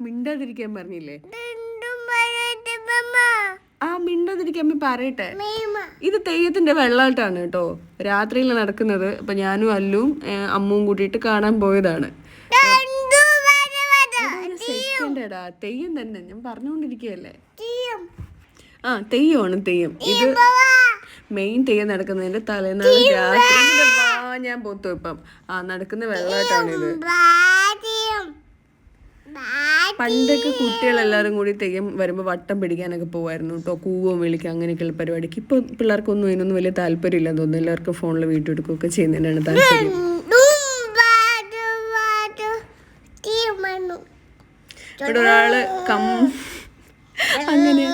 മിണ്ടാതിരിക്കാൻ പറഞ്ഞില്ലേ? ആ മിണ്ടാതിരിക്കാൻ പറയട്ടെ. ഇത് തെയ്യത്തിന്റെ വെള്ളാട്ടാണ് കേട്ടോ. രാത്രിയിൽ നടക്കുന്നത്. അപ്പൊ ഞാനും അല്ലും അമ്മും കൂട്ടിയിട്ട് കാണാൻ പോയതാണ്. സെക്കൻഡടാ, തെയ്യം തന്നെ ഞാൻ പറഞ്ഞുകൊണ്ടിരിക്കുകയല്ലേ. ആ തെയ്യമാണ് തെയ്യം. ഇത് മെയിൻ തെയ്യം നടക്കുന്നതിന്റെ തലേന്നാൾ രാത്രി ഞാൻ പോത്തു ഇപ്പം നടക്കുന്ന വെള്ളാട്ടാണ് ഇത്. പണ്ടൊക്കെ കുട്ടികളെല്ലാവരും കൂടി തെയ്യം വരുമ്പോൾ വട്ടം പിടിക്കാനൊക്കെ പോകുമായിരുന്നു കേട്ടോ. കൂവോ വിളിക്കുക അങ്ങനെയൊക്കെയുള്ള പരിപാടിക്ക്. ഇപ്പൊ പിള്ളേർക്കൊന്നും ഇതിനൊന്നും വലിയ താല്പര്യം ഇല്ലെന്ന് തോന്നുന്നു. എല്ലാവർക്കും ഫോണിൽ വീഡിയോ എടുക്കുകയൊക്കെ ചെയ്യുന്നതിനാണ് താല്പര്യം. ഇവിടെ ഒരാള് അങ്ങനെയാ.